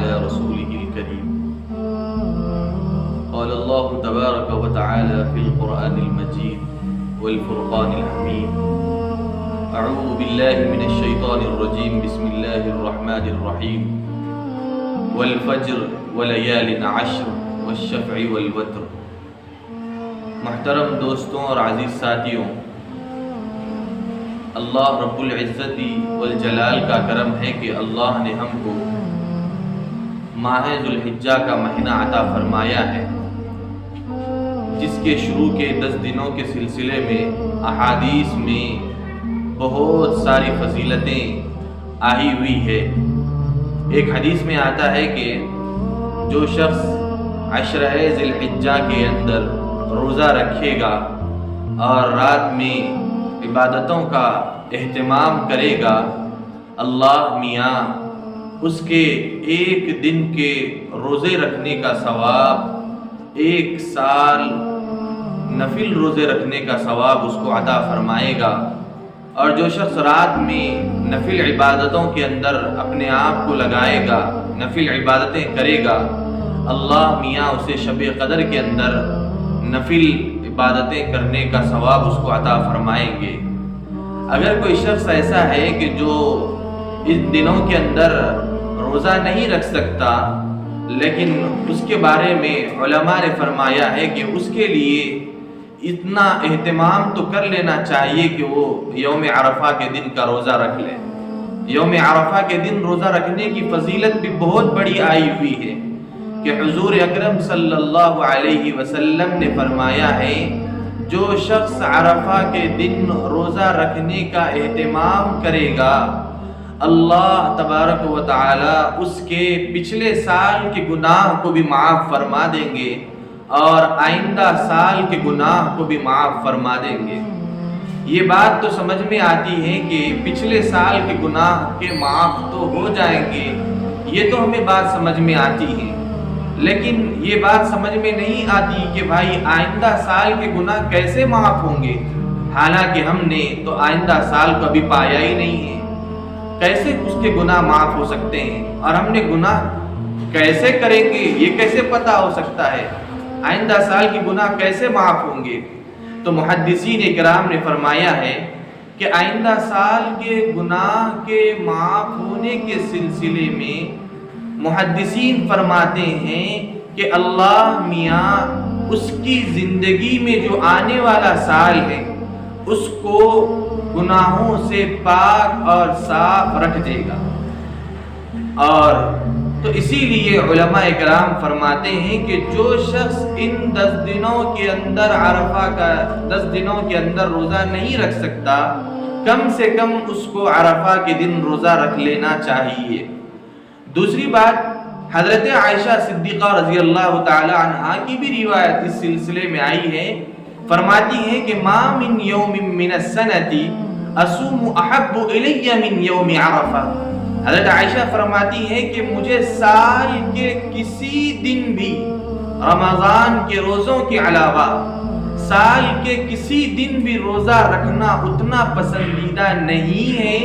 على رسوله الكريم. قال الله تبارك وتعالى في القرآن المجيد والفرقان الحميد. أعوذ بالله من الشيطان الرجيم. بسم الله الرحمن الرحيم. والفجر وليال عشر والشفع والوتر. محترم دوستوں اور عزیز ساتھیوں، اللہ رب العزت والجلال کا کرم ہے کہ اللہ نے ہم کو ماہ ذوالحجہ کا مہینہ عطا فرمایا ہے، جس کے شروع کے 10 دنوں کے سلسلے میں احادیث میں بہت ساری فضیلتیں آئی ہوئی ہے۔ ایک حدیث میں آتا ہے کہ جو شخص عشرہ ذی الحجہ کے اندر روزہ رکھے گا اور رات میں عبادتوں کا اہتمام کرے گا، اللہ میاں اس کے ایک دن کے روزے رکھنے کا ثواب 1 سال نفل روزے رکھنے کا ثواب اس کو عطا فرمائے گا۔ اور جو شخص رات میں نفل عبادتوں کے اندر اپنے آپ کو لگائے گا، نفل عبادتیں کرے گا، اللہ میاں اسے شب قدر کے اندر نفل عبادتیں کرنے کا ثواب اس کو عطا فرمائیں گے۔ اگر کوئی شخص ایسا ہے کہ جو ان دنوں کے اندر روزہ نہیں رکھ سکتا، لیکن اس کے بارے میں علماء نے فرمایا ہے کہ اس کے لیے اتنا اہتمام تو کر لینا چاہیے کہ وہ یوم عرفہ کے دن کا روزہ رکھ لے۔ یوم عرفہ کے دن روزہ رکھنے کی فضیلت بھی بہت بڑی آئی ہوئی ہے کہ حضور اکرم صلی اللہ علیہ وسلم نے فرمایا ہے، جو شخص عرفہ کے دن روزہ رکھنے کا اہتمام کرے گا، اللہ تبارک و تعالی اس کے پچھلے سال کے گناہ کو بھی معاف فرما دیں گے اور آئندہ سال کے گناہ کو بھی معاف فرما دیں گے۔ یہ بات تو سمجھ میں آتی ہے کہ پچھلے سال کے گناہ کے معاف تو ہو جائیں گے، یہ تو ہمیں بات سمجھ میں آتی ہے، لیکن یہ بات سمجھ میں نہیں آتی کہ بھائی آئندہ سال کے گناہ کیسے معاف ہوں گے، حالانکہ ہم نے تو آئندہ سال کو ابھی پایا ہی نہیں ہے، کیسے اس کے گناہ معاف ہو سکتے ہیں؟ اور ہم نے گناہ کیسے کریں گے یہ کیسے پتہ ہو سکتا ہے؟ آئندہ سال کے گناہ کیسے معاف ہوں گے؟ تو محدثین کرام نے فرمایا ہے کہ آئندہ سال کے گناہ کے معاف ہونے کے سلسلے میں محدثین فرماتے ہیں کہ اللہ میاں اس کی زندگی میں جو آنے والا سال ہے اس کو گناہوں سے پاک اور صاف رکھ دے گا۔ اور تو اسی لیے علماء کرام فرماتے ہیں کہ جو شخص ان 10 دنوں کے اندر عرفہ کا 10 دنوں کے اندر روزہ نہیں رکھ سکتا، کم سے کم اس کو عرفہ کے دن روزہ رکھ لینا چاہیے۔ دوسری بات، حضرت عائشہ صدیقہ رضی اللہ تعالی عنہا کی بھی روایت اس سلسلے میں آئی ہے، فرماتی ہیں کہ ما من یوم من السنۃ اصوم احب الی من یوم عرفہ۔ حضرت عائشہ فرماتی ہیں کہ مجھے سال کے کسی دن بھی رمضان کے روزوں کے علاوہ سال کے کسی دن بھی روزہ رکھنا اتنا پسندیدہ نہیں ہے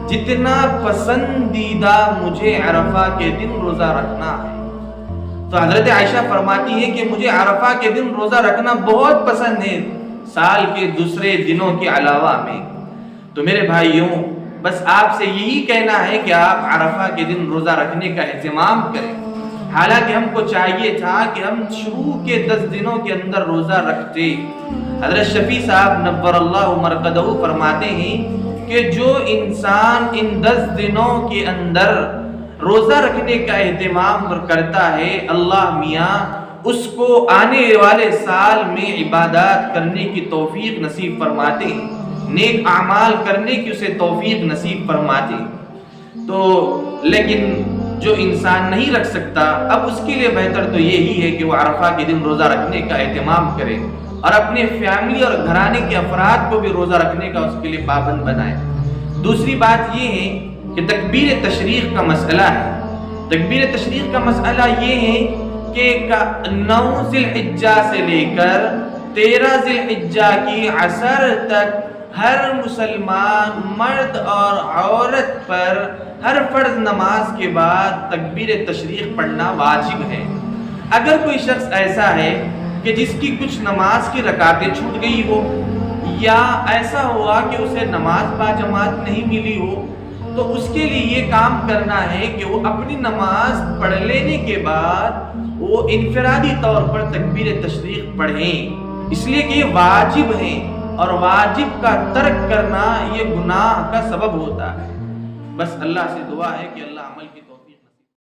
جتنا پسندیدہ مجھے عرفہ کے دن روزہ رکھنا ہے۔ تو حضرت عائشہ فرماتی ہیں کہ مجھے عرفہ کے دن روزہ رکھنا بہت پسند ہے سال کے دوسرے دنوں کے علاوہ میں۔ تو میرے بھائیوں، بس آپ سے یہی کہنا ہے کہ آپ عرفہ کے دن روزہ رکھنے کا اہتمام کریں، حالانکہ ہم کو چاہیے تھا کہ ہم شروع کے 10 دنوں کے اندر روزہ رکھتے۔ حضرت شفیع صاحب نور اللہ مرقدہ فرماتے ہیں کہ جو انسان ان 10 دنوں کے اندر روزہ رکھنے کا اہتمام کرتا ہے، اللہ میاں اس کو آنے والے سال میں عبادات کرنے کی توفیق نصیب فرماتے ہیں، نیک اعمال کرنے کی اسے توفیق نصیب فرماتے ہیں۔ تو لیکن جو انسان نہیں رکھ سکتا، اب اس کے لیے بہتر تو یہی ہے کہ وہ عرفہ کے دن روزہ رکھنے کا اہتمام کرے اور اپنے فیملی اور گھرانے کے افراد کو بھی روزہ رکھنے کا اس کے لیے پابند بنائے۔ دوسری بات یہ ہے کہ تکبیر تشریق کا مسئلہ ہے۔ تکبیر تشریق کا مسئلہ یہ ہے کہ 9 ذی الحجہ سے لے کر 13 ذی الحجہ کی عصر تک ہر مسلمان مرد اور عورت پر ہر فرض نماز کے بعد تکبیر تشریق پڑھنا واجب ہے۔ اگر کوئی شخص ایسا ہے کہ جس کی کچھ نماز کی رکعتیں چھوٹ گئی ہو یا ایسا ہوا کہ اسے نماز باجماعت نہیں ملی ہو، تو اس کے لیے یہ کام کرنا ہے کہ وہ اپنی نماز پڑھ لینے کے بعد وہ انفرادی طور پر تکبیر تشریق پڑھیں، اس لیے کہ یہ واجب ہے اور واجب کا ترک کرنا یہ گناہ کا سبب ہوتا ہے۔ بس اللہ سے دعا ہے کہ اللہ عمل کی